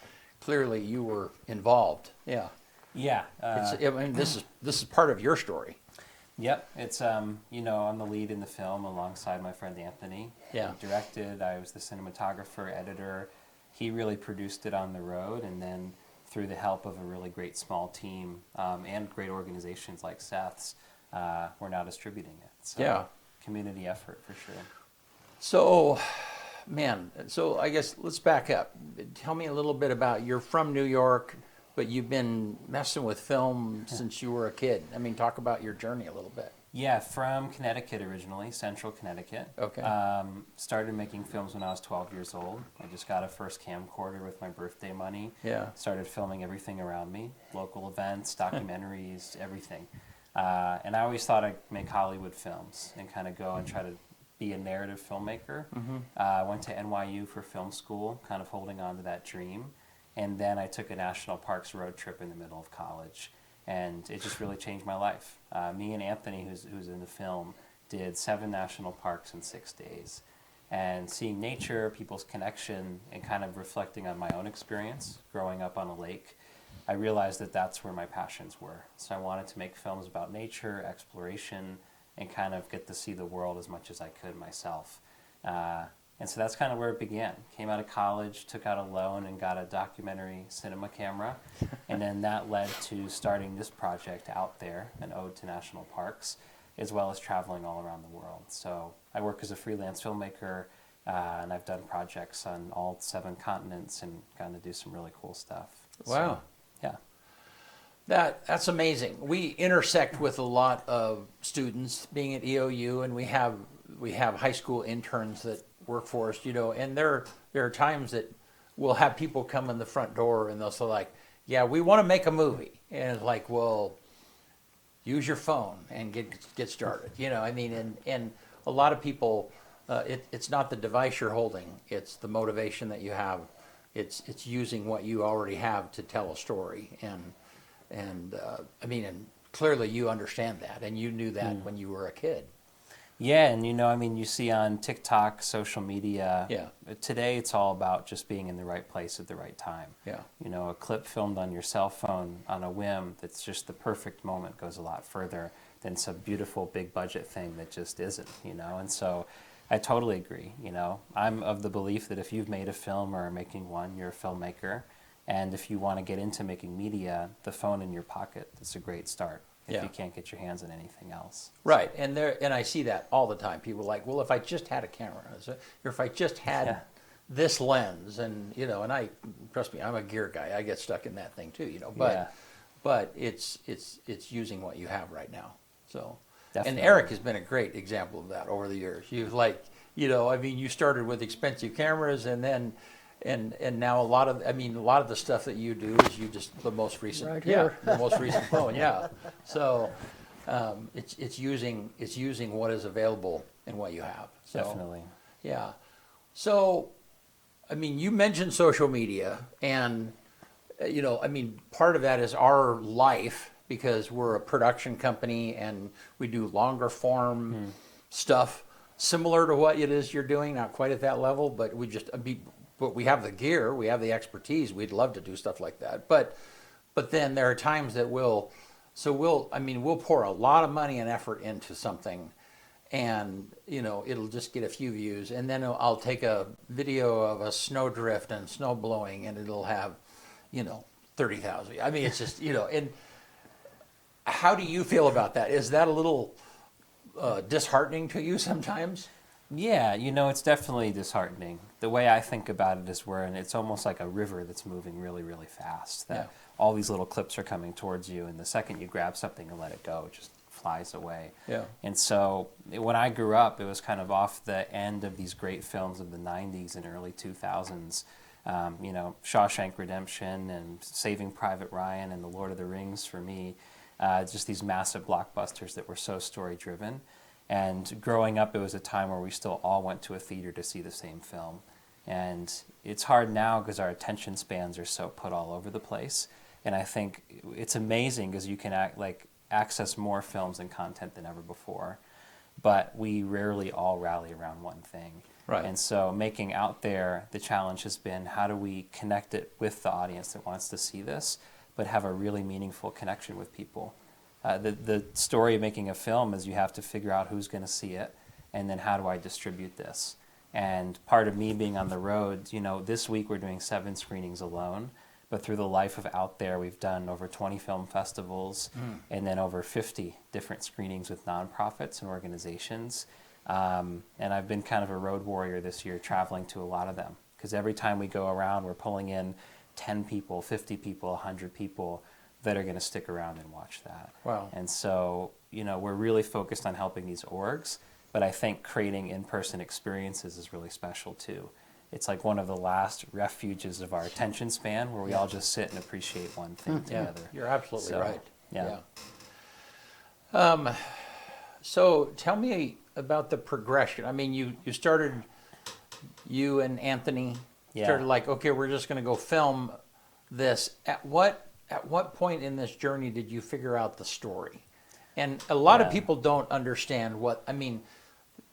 clearly, you were involved. Yeah. Yeah. I mean, this is part of your story. Yep, it's you know, I'm the lead in the film alongside my friend Anthony. Yeah. He directed, I was the cinematographer, editor. He really produced it on the road, and then through the help of a really great small team and great organizations like Seth's, we're now distributing it. So, Yeah. community effort for sure. So, man, so I guess let's back up. Tell me a little bit about, you're from New York, but you've been messing with film since you were a kid. I mean, talk about your journey a little bit. Yeah, from Connecticut originally, Central Connecticut. Okay. Started making films when I was 12 years old. I just got a first camcorder with my birthday money. Yeah. Started filming everything around me, local events, documentaries, everything. And I always thought I'd make Hollywood films and kind of go and try to be a narrative filmmaker. I went to NYU for film school, kind of holding on to that dream. And then I took a national parks road trip in the middle of college. And it just really changed my life. Me and Anthony, who's in the film, did 7 national parks in 6 days. And seeing nature, people's connection, and kind of reflecting on my own experience growing up on a lake, I realized that that's where my passions were. So I wanted to make films about nature, exploration, and kind of get to see the world as much as I could myself. And so that's kind of where it began. Came out of college, took out a loan, and got a documentary cinema camera. And then that led to starting this project Out There, an ode to national parks, as well as traveling all around the world. So I work as a freelance filmmaker, and I've done projects on all 7 continents and gotten to do some really cool stuff. Wow. So, yeah. That's amazing. We intersect with a lot of students being at EOU, and we have high school interns that work for us, you know, and there are times that we'll have people come in the front door and they'll say like, yeah, we want to make a movie. And it's like, well, use your phone and get started. You know, I mean, and a lot of people, it's not the device you're holding, it's the motivation that you have. It's using what you already have to tell a story. And I mean, and clearly you understand that, and you knew that when you were a kid. Yeah, and you know, I mean, you see on TikTok, social media, today it's all about just being in the right place at the right time. Yeah. You know, a clip filmed on your cell phone on a whim that's just the perfect moment goes a lot further than some beautiful big budget thing that just isn't, you know. And so I totally agree, you know. I'm of the belief that if you've made a film or are making one, you're a filmmaker. And if you want to get into making media, the phone in your pocket is a great start. If you can't get your hands on anything else. Right, and I see that all the time. People are like, well, if I just had a camera, or if I just had this lens, and you know, and I, trust me, I'm a gear guy. I get stuck in that thing too, you know. But it's using what you have right now. So, Definitely. And Eric has been a great example of that over the years. You've like, you know, I mean, you started with expensive cameras, and then. And now a lot of the stuff that you do is you just the most recent, right here. the most recent phone, So it's using what is available and what you have. So, Definitely. Yeah. So, I mean, you mentioned social media, and you know, I mean, part of that is our life because we're a production company and we do longer form stuff similar to what it is you're doing, not quite at that level, but but we have the gear, we have the expertise. We'd love to do stuff like that. But then there are times that we'll pour a lot of money and effort into something, and you know, it'll just get a few views, and then I'll take a video of a snowdrift and snow blowing, and it'll have, you know, 30,000. I mean, it's just, you know. And how do you feel about that? Is that a little disheartening to you sometimes? Yeah, you know, it's definitely disheartening. The way I think about it is it's almost like a river that's moving really, really fast. That all these little clips are coming towards you, and the second you grab something and let it go, it just flies away. Yeah. And so when I grew up, it was kind of off the end of these great films of the 90s and early 2000s. You know, Shawshank Redemption and Saving Private Ryan and The Lord of the Rings for me, just these massive blockbusters that were so story-driven. And growing up, it was a time where we still all went to a theater to see the same film. And it's hard now because our attention spans are so put all over the place. And I think it's amazing because you can access more films and content than ever before. But we rarely all rally around one thing. Right. And so making Out There, the challenge has been how do we connect it with the audience that wants to see this, but have a really meaningful connection with people. The story of making a film is you have to figure out who's going to see it, and then how do I distribute this? And part of me being on the road, you know, this week we're doing 7 screenings alone, But through the life of Out There, we've done over 20 film festivals and then over 50 different screenings with nonprofits and organizations. And I've been kind of a road warrior this year, traveling to a lot of them. Because every time we go around, we're pulling in 10 people, 50 people, 100 people that are going to stick around and watch that. Wow. And so, you know, we're really focused on helping these orgs, but I think creating in-person experiences is really special too. It's like one of the last refuges of our attention span where we all just sit and appreciate one thing together. You're absolutely right. Yeah. So tell me about the progression. I mean, you started, you and Anthony started like, okay, we're just going to go film this. At what point in this journey did you figure out the story? And a lot of people don't understand what, I mean,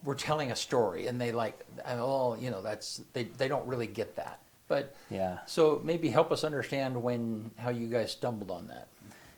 we're telling a story and they like, oh, you know, that's, they don't really get that. But so maybe help us understand how you guys stumbled on that.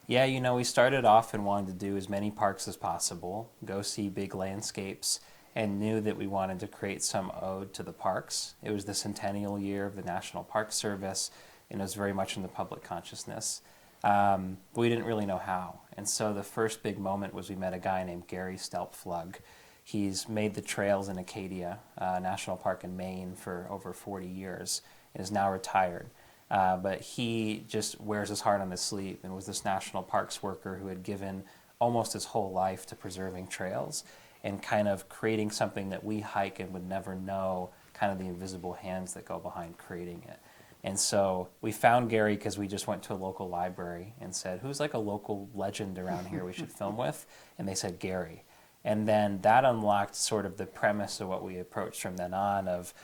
Yeah, you know, we started off and wanted to do as many parks as possible, go see big landscapes, and knew that we wanted to create some ode to the parks. It was the centennial year of the National Park Service, and it was very much in the public consciousness. We didn't really know how. And so the first big moment was we met a guy named Gary Stelpflug. He's made the trails in Acadia National Park in Maine for over 40 years and is now retired. But he just wears his heart on his sleeve and was this national parks worker who had given almost his whole life to preserving trails and kind of creating something that we hike and would never know, kind of the invisible hands that go behind creating it. And so we found Gary because we just went to a local library and said, who's like a local legend around here we should film with? And they said Gary. And then that unlocked sort of the premise of what we approached from then on of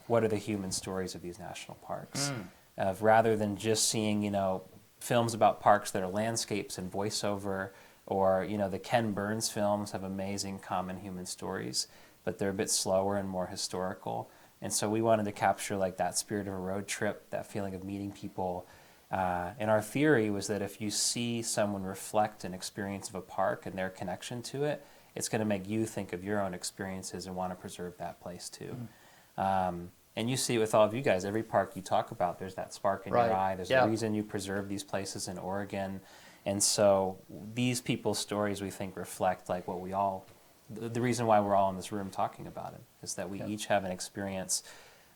what are the human stories of these national parks? Of rather than just seeing, you know, films about parks that are landscapes and voiceover, or, you know, the Ken Burns films have amazing common human stories, but they're a bit slower and more historical. And so we wanted to capture like that spirit of a road trip, that feeling of meeting people. And our theory was that if you see someone reflect an experience of a park and their connection to it, it's going to make you think of your own experiences and want to preserve that place too. And you see it with all of you guys. Every park you talk about, there's that spark in your eye. There's a reason you preserve these places in Oregon. And so these people's stories, we think, reflect like what we all, the reason why we're all in this room talking about it, is that we each have an experience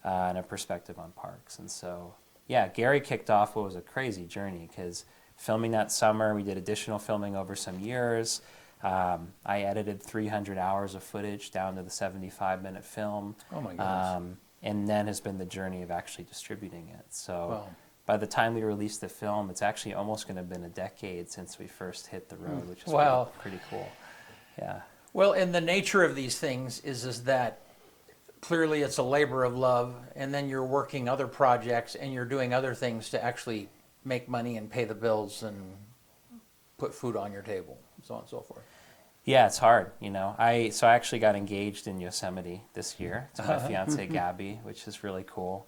and a perspective on parks. And so, yeah, Gary kicked off what was a crazy journey because filming that summer, we did additional filming over some years. I edited 300 hours of footage down to the 75-minute film. Oh my goodness. And then has been the journey of actually distributing it. So by the time we released the film, it's actually almost going to have been a decade since we first hit the road, which is pretty cool. Yeah. Well, and the nature of these things is that clearly it's a labor of love, and then you're working other projects and you're doing other things to actually make money and pay the bills and put food on your table, and so on and so forth. Yeah, it's hard, you know. I actually got engaged in Yosemite this year to my fiance Gabby, which is really cool.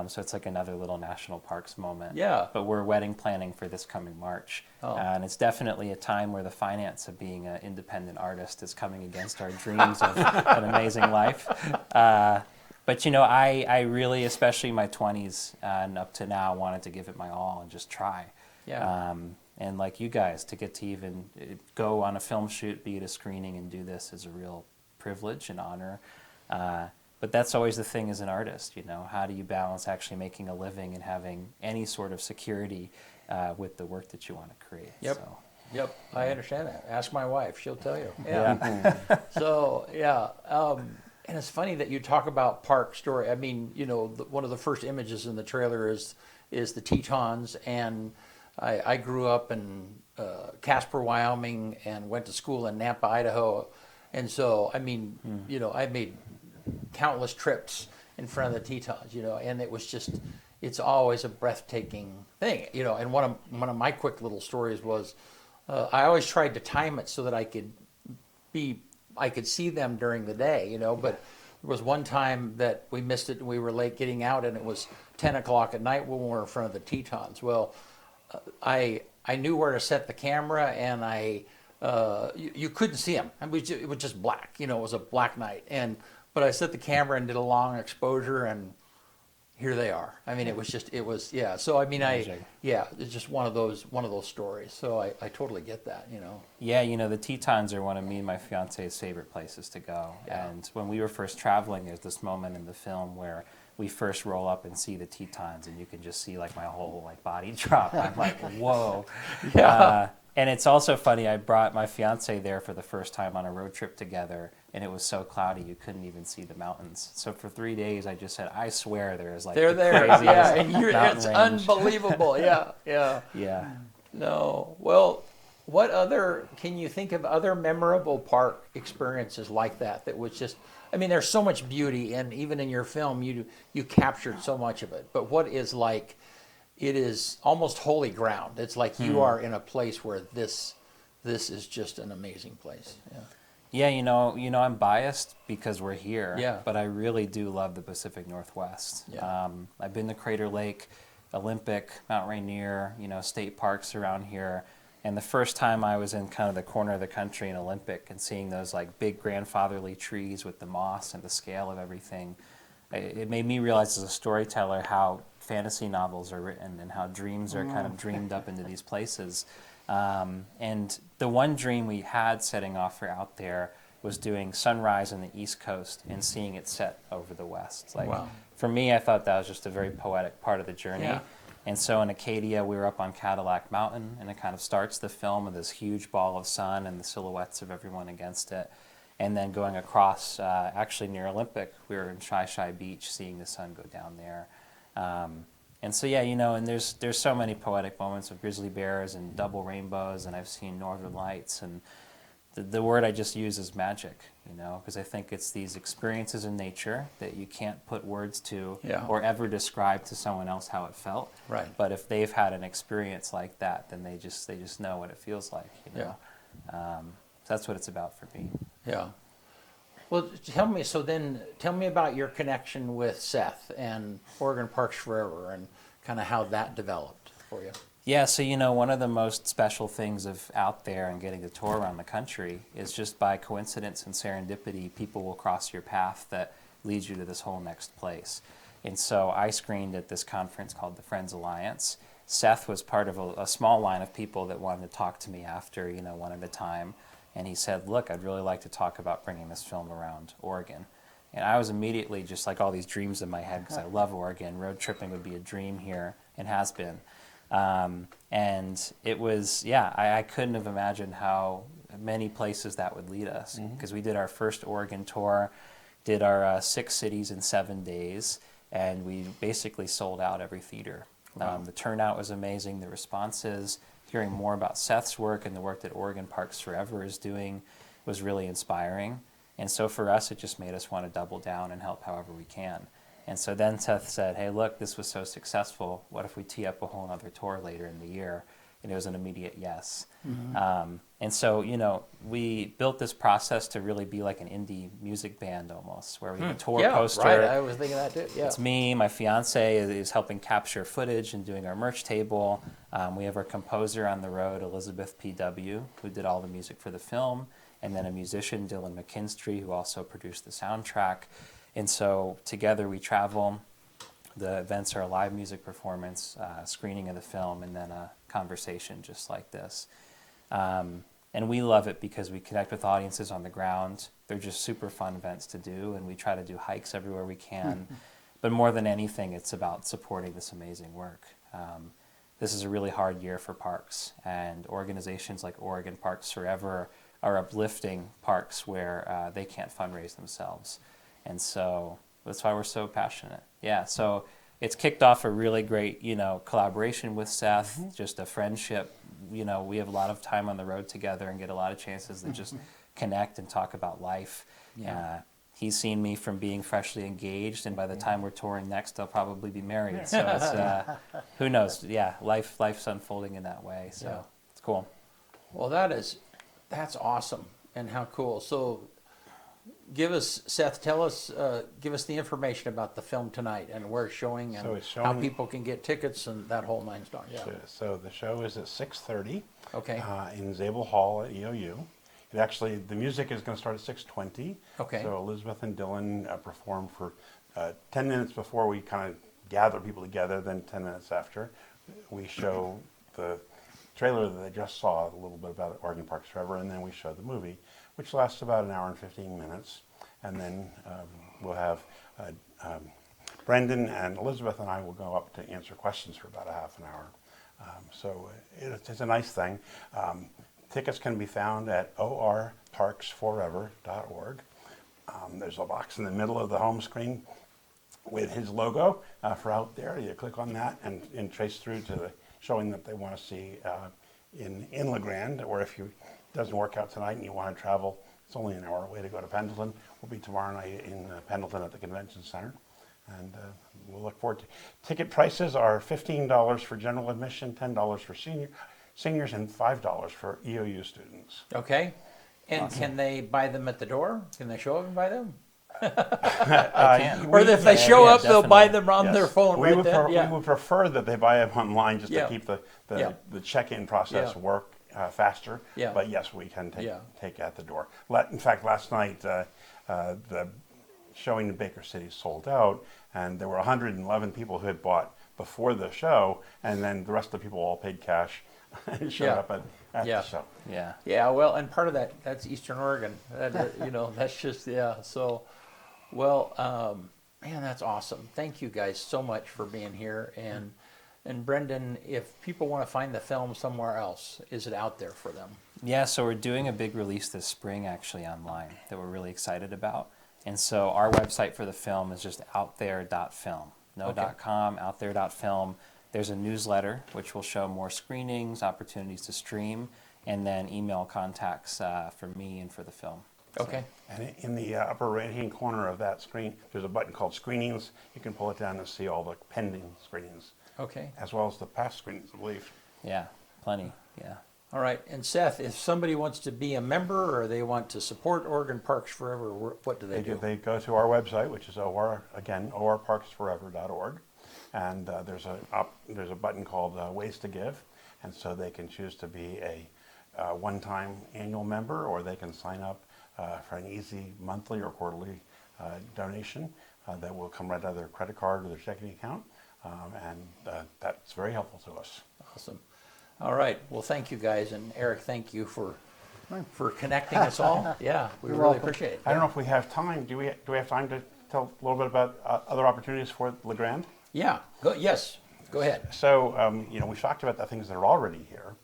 So it's like another little national parks moment. Yeah. But we're wedding planning for this coming March. And it's definitely a time where the finance of being an independent artist is coming against our dreams of an amazing life. But, you know, I really, especially in my 20s and up to now, wanted to give it my all and just try. Yeah. And like you guys, to get to even go on a film shoot, be at a screening and do this is a real privilege and honor. But that's always the thing as an artist, you know, how do you balance actually making a living and having any sort of security with the work that you want to create? Yep. So. Yep, I understand that. Ask my wife, she'll tell you. Yeah. So, yeah. And it's funny that you talk about park story. I mean, you know, one of the first images in the trailer is the Tetons, and I grew up in Casper, Wyoming, and went to school in Nampa, Idaho. And so, I mean, you know, I made countless trips in front of the Tetons, you know, and it was just, it's always a breathtaking thing, you know. And one of my quick little stories was, I always tried to time it so that I could see them during the day, you know, but there was one time that we missed it and we were late getting out, and it was 10 o'clock at night when we were in front of the Tetons. Well, I knew where to set the camera, and you couldn't see them. I mean, it was just black, you know, it was a black night. But I set the camera and did a long exposure, and here they are. I mean, it was, yeah. So I mean, it's just one of those stories. So I totally get that, you know. Yeah, you know, the Tetons are one of me and my fiance's favorite places to go. Yeah. And when we were first traveling, there's this moment in the film where we first roll up and see the Tetons, and you can just see like my whole like body drop. I'm like, whoa. Yeah. And it's also funny, I brought my fiance there for the first time on a road trip together, and it was so cloudy you couldn't even see the mountains. So for 3 days I just said, I swear there is like They're the there, craziest yeah, and mountain it's range. unbelievable, yeah, yeah. Yeah. No, well, what other, can you think of other memorable park experiences like that that was just, I mean, there's so much beauty, and even in your film, you captured so much of it, but what is like, it is almost holy ground. It's like you are in a place where this is just an amazing place, yeah. Yeah, you know, I'm biased because we're here. Yeah. But I really do love the Pacific Northwest. Yeah. I've been to Crater Lake, Olympic, Mount Rainier, you know, state parks around here. And the first time I was in kind of the corner of the country in Olympic and seeing those like big grandfatherly trees with the moss and the scale of everything, it made me realize as a storyteller how fantasy novels are written and how dreams are kind of dreamed up into these places. And the one dream we had setting off for out there was doing sunrise on the East Coast and seeing it set over the West. Like, wow. For me, I thought that was just a very poetic part of the journey. Yeah. And so in Acadia, we were up on Cadillac Mountain, and it kind of starts the film with this huge ball of sun and the silhouettes of everyone against it. And then going across, actually near Olympic, we were in Shy Beach, seeing the sun go down there. And so, yeah, you know, and there's so many poetic moments of grizzly bears and double rainbows, and I've seen northern lights, and the word I just use is magic, you know, because I think it's these experiences in nature that you can't put words to or ever describe to someone else how it felt. Right. But if they've had an experience like that, then they just know what it feels like, you know. So that's what it's about for me. Yeah. Well, tell me about your connection with Seth and Oregon Parks Forever and kind of how that developed for you. Yeah, so you know, one of the most special things of out there and getting to tour around the country is just by coincidence and serendipity, people will cross your path that leads you to this whole next place. And so I screened at this conference called the Friends Alliance. Seth was part of a small line of people that wanted to talk to me after, you know, one at a time. And he said, look, I'd really like to talk about bringing this film around Oregon. And I was immediately just like all these dreams in my head because I love Oregon. Road tripping would be a dream here and has been. And it was, I couldn't have imagined how many places that would lead us because we did our first Oregon tour, did our 6 cities in 7 days, and we basically sold out every theater. Wow. The turnout was amazing, the responses, hearing more about Seth's work and the work that Oregon Parks Forever is doing was really inspiring. And so for us, it just made us want to double down and help however we can. And so then Seth said, hey, look, this was so successful. What if we tee up a whole other tour later in the year? And it was an immediate yes. Mm-hmm. And so, you know, we built this process to really be like an indie music band almost, where we have a tour poster. Right. I was thinking that too. Yeah. It's me, my fiance is helping capture footage and doing our merch table. We have our composer on the road, Elizabeth P.W., who did all the music for the film, and then a musician, Dylan McKinstry, who also produced the soundtrack. And so together we travel. The events are a live music performance, screening of the film, and then a conversation just like this. And we love it because we connect with audiences on the ground. They're just super fun events to do, and we try to do hikes everywhere we can. But more than anything, it's about supporting this amazing work. This is a really hard year for parks, and organizations like Oregon Parks Forever are uplifting parks where they can't fundraise themselves. And so that's why we're so passionate. Yeah, so it's kicked off a really great, you know, collaboration with Seth, just a friendship. You know, we have a lot of time on the road together and get a lot of chances to just connect and talk about life. Yeah. He's seen me from being freshly engaged, and by the time we're touring next, I'll probably be married. So it's, who knows? Yeah, life's unfolding in that way, so it's cool. Well, that's awesome, and how cool. So give us, Seth, give us the information about the film tonight and where it's showing and how people can get tickets and that whole nine stars. Yeah. So the show is at 6:30 in Zabel Hall at EOU. It actually, the music is going to start at 6:20. Okay. So Elizabeth and Dylan perform for 10 minutes before we kind of gather people together. Then 10 minutes after, we show the trailer that they just saw, a little bit about Oregon Parks Forever, and then we show the movie, which lasts about an hour and 15 minutes. And then we'll have Brendan and Elizabeth and I will go up to answer questions for about a half an hour. So it's a nice thing. Tickets can be found at orparksforever.org. There's a box in the middle of the home screen with his logo for out there. You click on that and trace through to showing that they want to see in LeGrand, or if it doesn't work out tonight and you want to travel, it's only an hour away to go to Pendleton. We'll be tomorrow night in Pendleton at the Convention Center. And we'll look forward to ticket prices are $15 for general admission, $10 for seniors, and $5 for EOU students. Okay. And Awesome. can they buy them at the door? Can they show up and buy them? Or if they show up, they'll buy them on their phone we right would then? We would prefer that they buy them online just Yeah. to keep the Yeah. check-in process Yeah. work faster. Yeah. But yes, we can Yeah. take at the door. In fact, last night, the showing in Baker City sold out, and there were 111 people who had bought before the show, and then the rest of the people all paid cash and showed Yeah. up at Yeah. the show. Yeah. Yeah, well, and part of that's Eastern Oregon. That's just, So, well, man, that's awesome. Thank you guys so much for being here. And Brendan, if people want to find the film somewhere else, is it out there for them? Yeah, so we're doing a big release this spring actually online that we're really excited about. And so our website for the film is just outthere.film. No Okay. .com, outthere.film. There's a newsletter which will show more screenings, opportunities to stream, and then email contacts for me and for the film. Okay. And in the upper right-hand corner of that screen, there's a button called Screenings. You can pull it down and see all the pending screenings. Okay. As well as the past screenings, I believe. Yeah, plenty, yeah. All right. And Seth, if somebody wants to be a member or they want to support Oregon Parks Forever, what do they do? They go to our website, which is orparksforever.org. And there's a button called Ways to Give. And so they can choose to be a one-time annual member, or they can sign up for an easy monthly or quarterly donation that will come right out of their credit card or their checking account. And that's very helpful to us. Awesome. All right. Well, thank you guys. And Eric, thank you for connecting us all. Yeah, we You're really welcome. appreciate it. I don't know if we have time. Do we have time to tell a little bit about other opportunities for LeGrand? Yeah. Yes. Go ahead. So, we've talked about the things that are already here.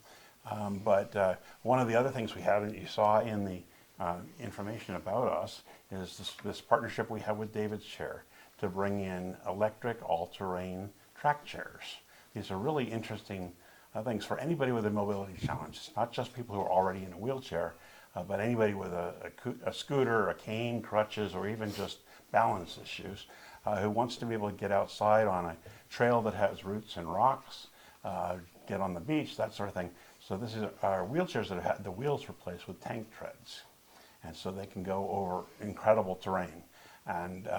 But one of the other things we have, and you saw in the information about us, is this partnership we have with David's Chair to bring in electric all-terrain track chairs. These are really interesting things for anybody with a mobility challenge. It's not just people who are already in a wheelchair, but anybody with a scooter, a cane, crutches, or even just balance issues, who wants to be able to get outside on a trail that has roots and rocks, get on the beach, that sort of thing. So this is our wheelchairs that have had the wheels replaced with tank treads. And so they can go over incredible terrain. And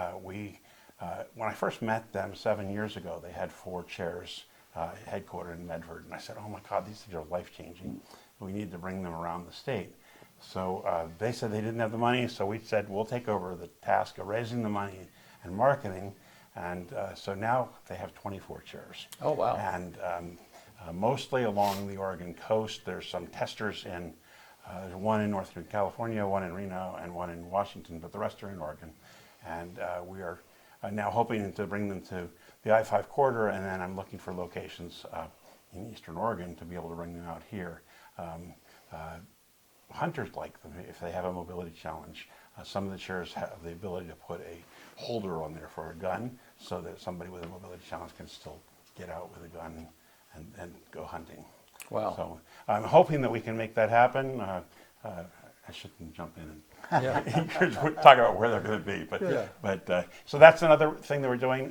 when I first met them 7 years ago, they had 4 chairs headquartered in Medford. And I said, oh my God, these things are life-changing. We need to bring them around the state. So they said they didn't have the money, so we said, we'll take over the task of raising the money and marketing. And so now they have 24 chairs. Oh, wow. And mostly along the Oregon coast. There's some testers in, there's one in Northern California, one in Reno, and one in Washington, but the rest are in Oregon. And we are now hoping to bring them to the I-5 corridor, and then I'm looking for locations in Eastern Oregon to be able to bring them out here. Hunters like them if they have a mobility challenge. Some of the chairs have the ability to put a holder on there for a gun, so that somebody with a mobility challenge can still get out with a gun and go hunting. Wow. So I'm hoping that we can make that happen. I shouldn't jump in and talk about where they're going to be, but so that's another thing that we're doing.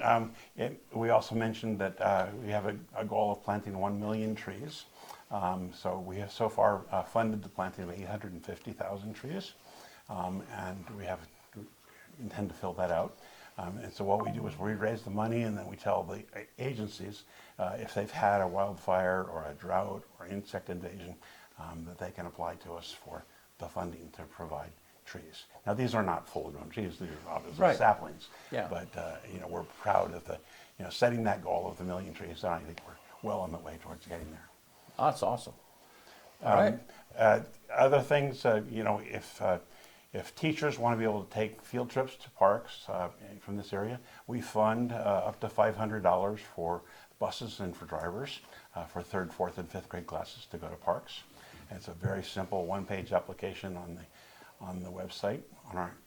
We also mentioned that we have a goal of planting 1 million trees. So we have so far funded the planting of 850,000 trees, and we intend to fill that out. And so what we do is we raise the money, and then we tell the agencies if they've had a wildfire or a drought or insect invasion, that they can apply to us for the funding to provide trees. Now, these are not full-grown trees; these are obviously Right. saplings. Yeah. But we're proud of setting that goal of the 1 million trees, and I think we're well on the way towards getting there. Oh, that's awesome. All right. Other things, if teachers want to be able to take field trips to parks from this area, we fund up to $500 for buses and for drivers for 3rd, 4th, and 5th grade classes to go to parks. And it's a very simple one-page application on the website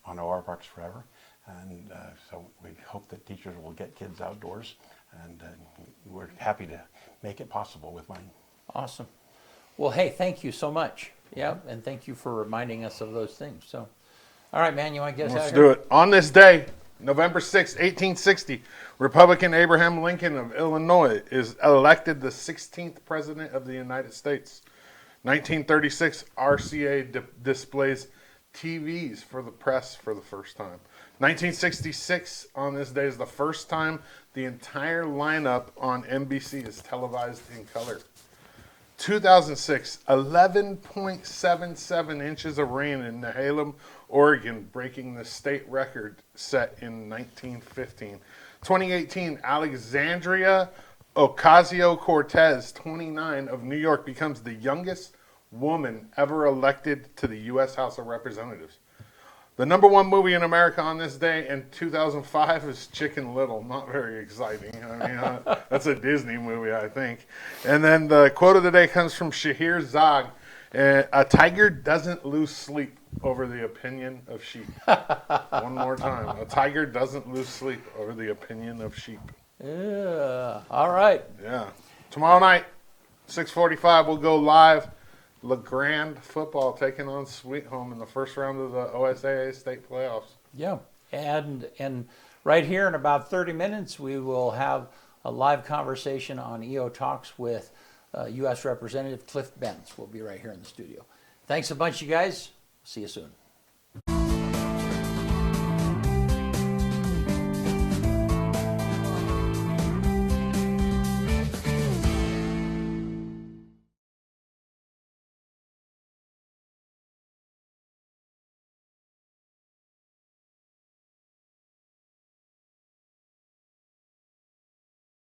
on OR Parks Forever. And so we hope that teachers will get kids outdoors, and we're happy to make it possible with money. Awesome. Well, hey, thank you so much. Yeah, and thank you for reminding us of those things. So, all right, man, you want to get us out Let's of here? do it. On this day, November 6, 1860, Republican Abraham Lincoln of Illinois is elected the 16th President of the United States. 1936, RCA displays TVs for the press for the first time. 1966, on this day, is the first time the entire lineup on NBC is televised in color. 2006, 11.77 inches of rain in Nehalem, Oregon, breaking the state record set in 1915. 2018, Alexandria Ocasio-Cortez, 29, of New York, becomes the youngest woman ever elected to the U.S. House of Representatives. The number one movie in America on this day in 2005 is Chicken Little. Not very exciting. I mean, that's a Disney movie, I think. And then the quote of the day comes from Shahir Zag. A tiger doesn't lose sleep over the opinion of sheep. One more time. A tiger doesn't lose sleep over the opinion of sheep. Yeah. All right. Yeah. Tomorrow night, 6:45, we'll go live. LeGrand football taking on Sweet Home in the first round of the OSAA state playoffs. Yeah. And right here in about 30 minutes, we will have a live conversation on EO Talks with U.S. Representative Cliff Benz. We'll be right here in the studio. Thanks a bunch, you guys. See you soon.